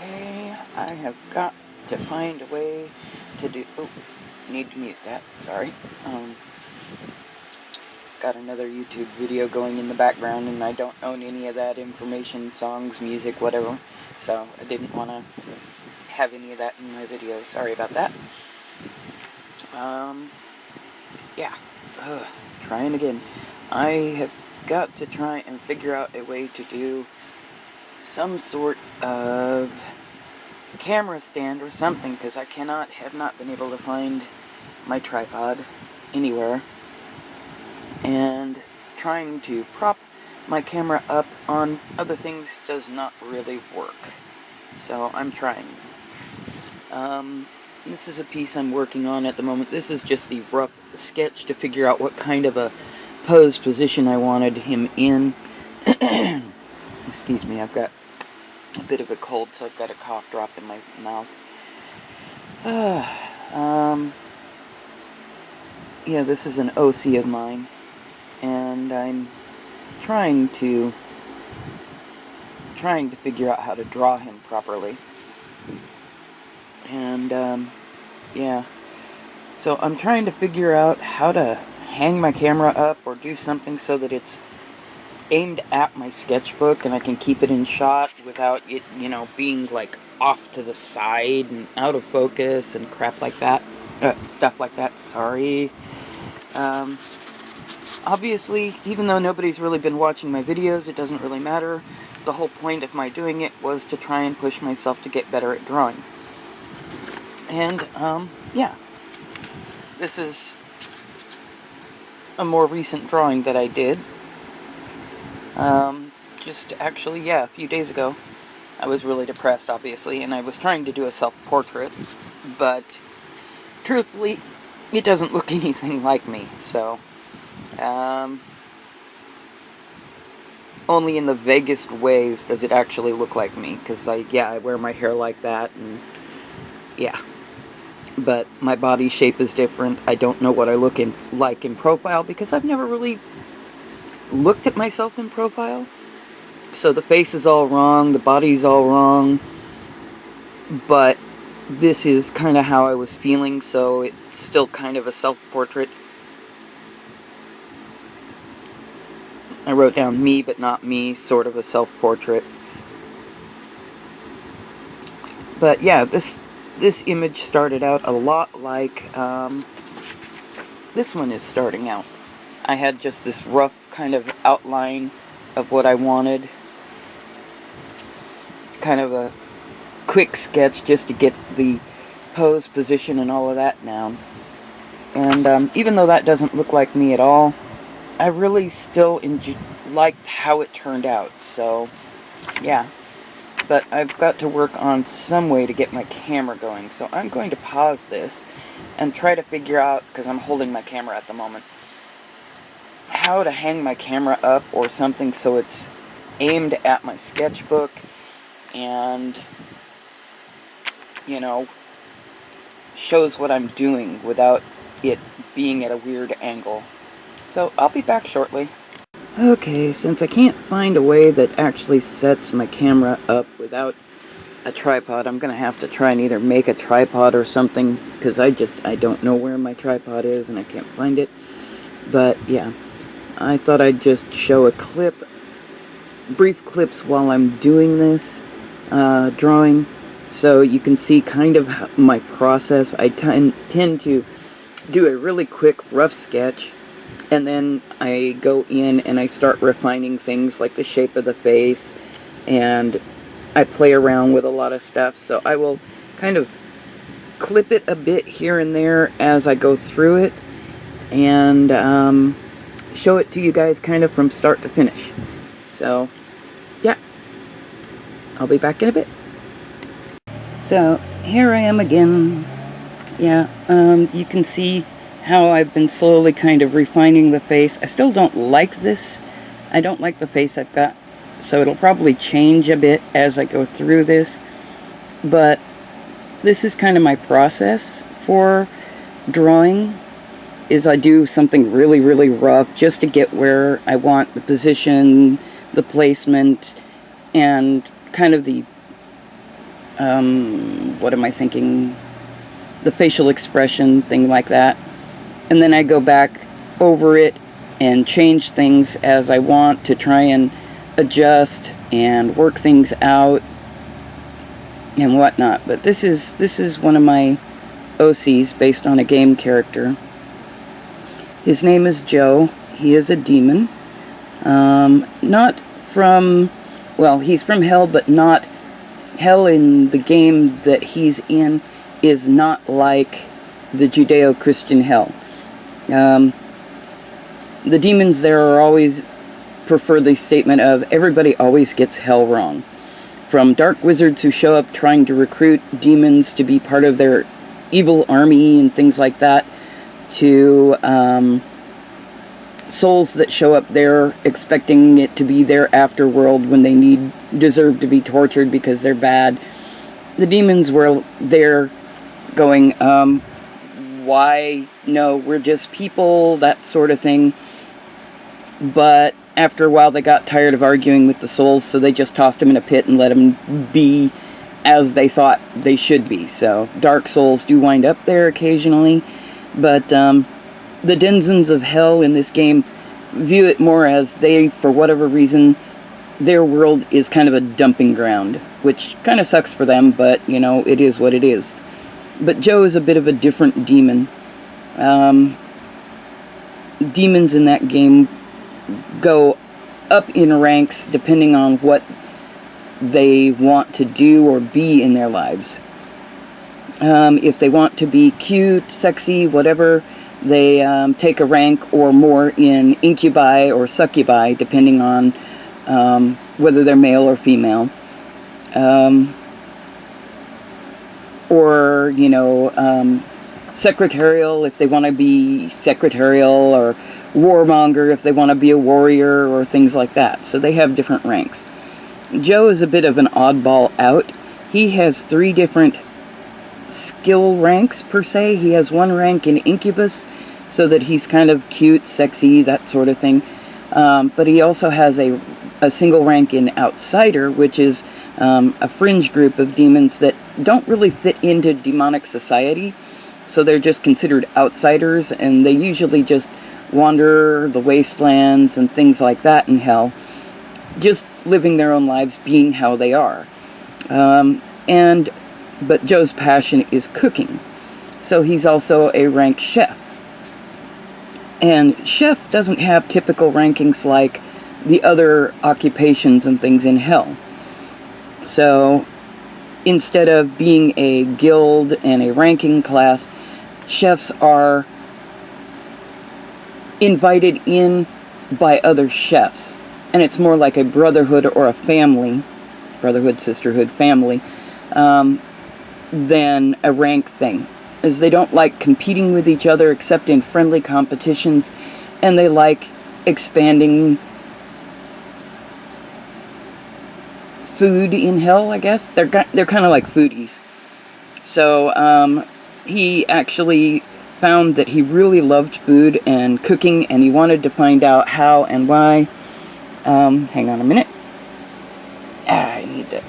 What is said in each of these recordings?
Okay, I have got to find a way to do. Oh, need to mute that. Sorry. Got another YouTube video going in the background, and I don't own any of that information, songs, music, whatever. So I didn't want to have any of that in my video. Sorry about that. Yeah. Trying again. I have got to try and figure out a way to do some sort of camera stand or something, because I have not been able to find my tripod anywhere, and trying to prop my camera up on other things does not really work, so I'm trying. This is a piece I'm working on at the moment. This is just the rough sketch to figure out what kind of a pose position I wanted him in. Excuse me, I've got a bit of a cold, so I've got a cough drop in my mouth. Yeah, this is an OC of mine, and I'm trying to figure out how to draw him properly. And yeah, so I'm trying to figure out how to hang my camera up or do something so that it's aimed at my sketchbook and I can keep it in shot without it, being like off to the side and out of focus and crap like that. Stuff like that, sorry. Obviously, even though nobody's really been watching my videos, it doesn't really matter. The whole point of my doing it was to try and push myself to get better at drawing. And, yeah. This is a more recent drawing that I did. Just actually, a few days ago. I was really depressed, obviously, and I was trying to do a self-portrait, but truthfully, it doesn't look anything like me, so, only in the vaguest ways does it actually look like me, because I wear my hair like that, and, yeah. But my body shape is different. I don't know what I look like in profile, because I've never really looked at myself in profile. So the face is all wrong, the body's all wrong, but this is kind of how I was feeling, so it's still kind of a self-portrait. I wrote down me but not me, sort of a self-portrait. But yeah, this image started out a lot like this one is starting out. I had just this rough kind of outline of what I wanted. Kind of a quick sketch just to get the pose position and all of that down. And even though that doesn't look like me at all, I really still liked how it turned out. So, yeah. But I've got to work on some way to get my camera going. So I'm going to pause this and try to figure out, because I'm holding my camera at the moment, how to hang my camera up or something so it's aimed at my sketchbook and, shows what I'm doing without it being at a weird angle. So I'll be back shortly. Okay, since I can't find a way that actually sets my camera up without a tripod, I'm gonna have to try and either make a tripod or something, because I don't know where my tripod is and I can't find it. But yeah, I thought I'd just show a brief clips while I'm doing this drawing, so you can see kind of my process. I tend to do a really quick rough sketch, and then I go in and I start refining things like the shape of the face, and I play around with a lot of stuff, so I will kind of clip it a bit here and there as I go through it, and show it to you guys kind of from start to finish. So, yeah. I'll be back in a bit. So, here I am again. Yeah, you can see how I've been slowly kind of refining the face. I still don't like this. I don't like the face I've got, so it'll probably change a bit as I go through this. But this is kind of my process for drawing, is I do something really, really rough just to get where I want the position, the placement, and kind of the what am I thinking? The facial expression, thing like that. And then I go back over it and change things as I want to try and adjust and work things out and whatnot. But this is one of my OCs based on a game character. His name is Joe. He is a demon. Not from, well, he's from hell, but not hell in the game that he's in is not like the Judeo-Christian hell. The demons there are always prefer the statement of everybody always gets hell wrong. From dark wizards who show up trying to recruit demons to be part of their evil army and things like that, to souls that show up there expecting it to be their afterworld when they deserve to be tortured because they're bad. The demons were there going, why? No, we're just people, that sort of thing. But after a while they got tired of arguing with the souls, so they just tossed them in a pit and let them be as they thought they should be. So dark souls do wind up there occasionally, but the denizens of hell in this game view it more as they, for whatever reason, their world is kind of a dumping ground, which kind of sucks for them, but, you know, it is what it is. But Joe is a bit of a different demon. Demons in that game go up in ranks depending on what they want to do or be in their lives. If they want to be cute, sexy, whatever, they take a rank or more in incubi or succubi, depending on whether they're male or female. Or, you know, secretarial if they want to be secretarial, or warmonger if they want to be a warrior, or things like that. So they have different ranks. Joe is a bit of an oddball out. He has 3 different skill ranks, per se. He has 1 rank in Incubus, so that he's kind of cute, sexy, that sort of thing. But he also has a single rank in Outsider, which is a fringe group of demons that don't really fit into demonic society. So they're just considered outsiders, and they usually just wander the wastelands and things like that in hell, just living their own lives, being how they are. But Joe's passion is cooking, so he's also a rank chef. And chef doesn't have typical rankings like the other occupations and things in hell. So instead of being a guild and a ranking class, chefs are invited in by other chefs, and it's more like a brotherhood or a family, brotherhood, sisterhood, family, than a rank thing, as they don't like competing with each other except in friendly competitions, and they like expanding food in hell, I guess. They're kind of like foodies. So he actually found that he really loved food and cooking, and he wanted to find out how and why. Hang on a minute. I need to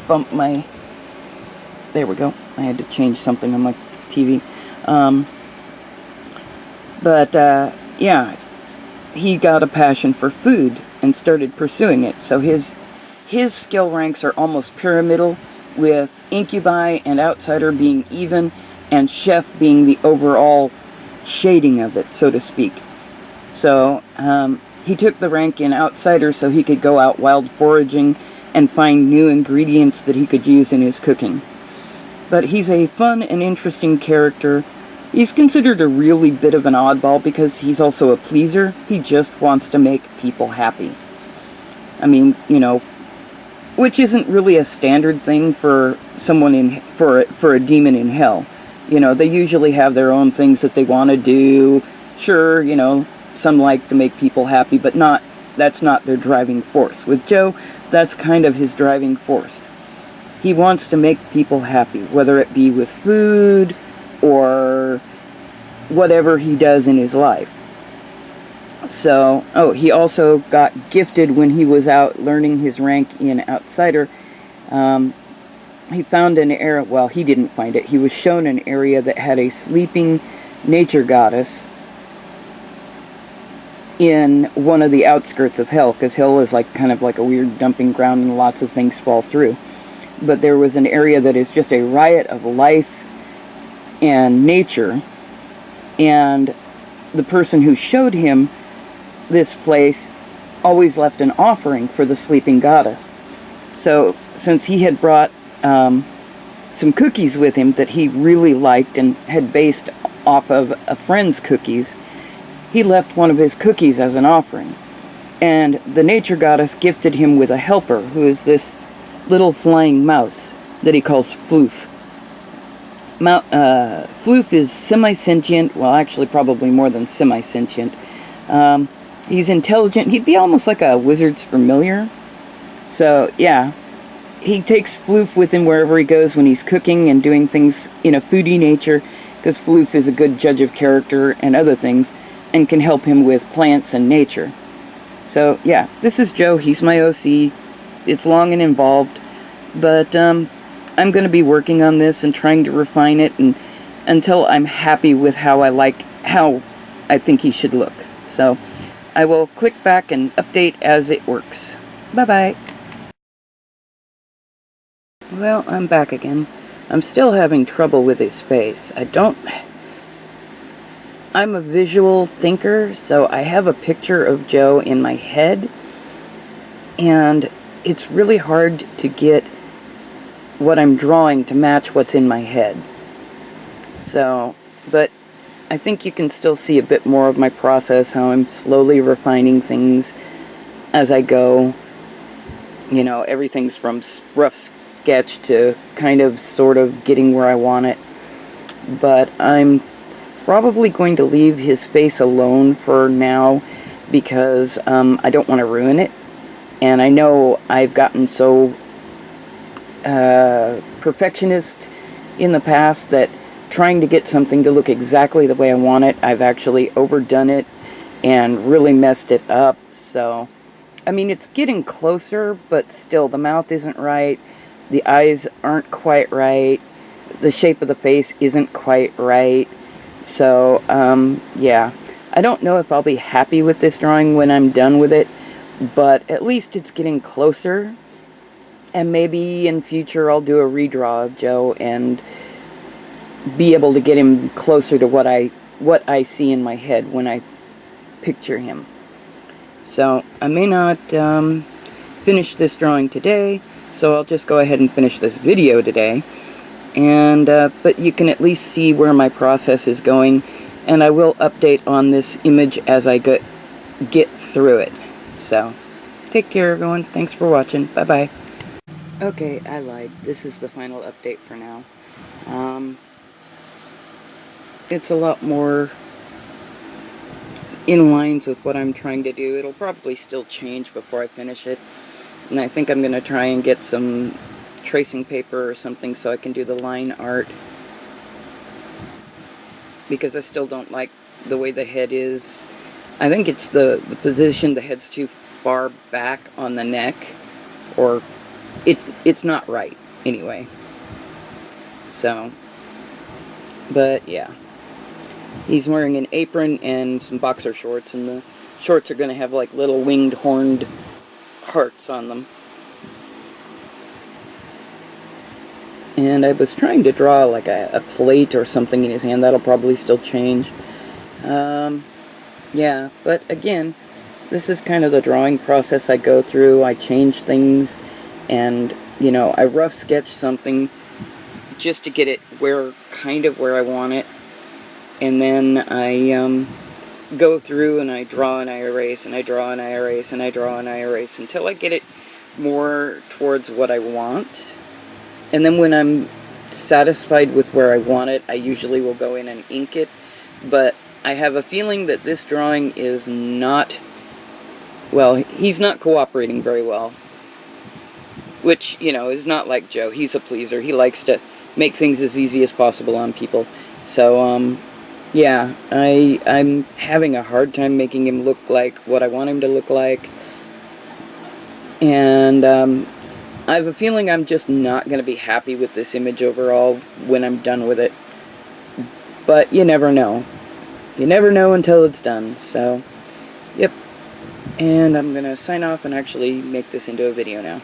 bump my... There we go. I had to change something on my TV. Yeah, he got a passion for food and started pursuing it. So his skill ranks are almost pyramidal, with Incubi and Outsider being even, and Chef being the overall shading of it, so to speak. So he took the rank in Outsider so he could go out wild foraging and find new ingredients that he could use in his cooking. But he's a fun and interesting character. He's considered a really bit of an oddball because he's also a pleaser. He just wants to make people happy. I mean, you know, which isn't really a standard thing for someone for a demon in hell. You know, they usually have their own things that they want to do. Sure, you know, some like to make people happy, but that's not their driving force. With Joe, that's kind of his driving force. He wants to make people happy, whether it be with food or whatever he does in his life. So, he also got gifted when he was out learning his rank in Outsider. he found an area, well, he didn't find it. He was shown an area that had a sleeping nature goddess in one of the outskirts of Hell, because Hell is like kind of like a weird dumping ground and lots of things fall through. But there was an area that is just a riot of life and nature, and the person who showed him this place always left an offering for the sleeping goddess. So since he had brought some cookies with him that he really liked and had based off of a friend's cookies, he left one of his cookies as an offering. And the nature goddess gifted him with a helper, who is this little flying mouse that he calls Floof. Floof is semi-sentient, well, actually probably more than semi-sentient. He's intelligent. He'd be almost like a wizard's familiar. So, yeah, he takes Floof with him wherever he goes when he's cooking and doing things in a foodie nature, because Floof is a good judge of character and other things, and can help him with plants and nature. So, yeah, this is Joe. He's my OC. It's long and involved, but I'm going to be working on this and trying to refine it and until I'm happy with how I think he should look. So, I will click back and update as it works. Bye-bye. Well, I'm back again. I'm still having trouble with his face. I'm a visual thinker, so I have a picture of Joe in my head, and it's really hard to get what I'm drawing to match what's in my head. So, but I think you can still see a bit more of my process, how I'm slowly refining things as I go. You know, everything's from rough sketch to kind of sort of getting where I want it. But I'm probably going to leave his face alone for now because I don't want to ruin it. And I know I've gotten so perfectionist in the past that trying to get something to look exactly the way I want it, I've actually overdone it and really messed it up. So, I mean, it's getting closer, but still the mouth isn't right, the eyes aren't quite right, the shape of the face isn't quite right. So, yeah, I don't know if I'll be happy with this drawing when I'm done with it, but at least it's getting closer. And maybe in future I'll do a redraw of Joe and be able to get him closer to what I see in my head when I picture him. So I may not finish this drawing today, so I'll just go ahead and finish this video today. And but you can at least see where my process is going, and I will update on this image as I get through it. So take care, everyone. Thanks for watching. Bye bye. Okay, I lied. This is the final update for now. It's a lot more in lines with what I'm trying to do. It'll probably still change before I finish it. And I think I'm going to try and get some tracing paper or something so I can do the line art. Because I still don't like the way the head is. I think it's the position, the head's too far back on the neck. Or it's not right, anyway. So, but yeah. He's wearing an apron and some boxer shorts, and the shorts are going to have like little winged, horned hearts on them. And I was trying to draw like a plate or something in his hand. That'll probably still change. Yeah, but again, this is kind of the drawing process I go through. I change things, and, you know, I rough sketch something just to get it kind of where I want it. And then I go through and I draw and I erase and I draw and I erase and I draw and I erase until I get it more towards what I want. And then when I'm satisfied with where I want it, I usually will go in and ink it. But I have a feeling that this drawing is not, well, he's not cooperating very well. Which, you know, is not like Joe. He's a pleaser. He likes to make things as easy as possible on people. So, yeah, I'm having a hard time making him look like what I want him to look like. And I have a feeling I'm just not going to be happy with this image overall when I'm done with it. But you never know. You never know until it's done, so, yep. And I'm going to sign off and actually make this into a video now.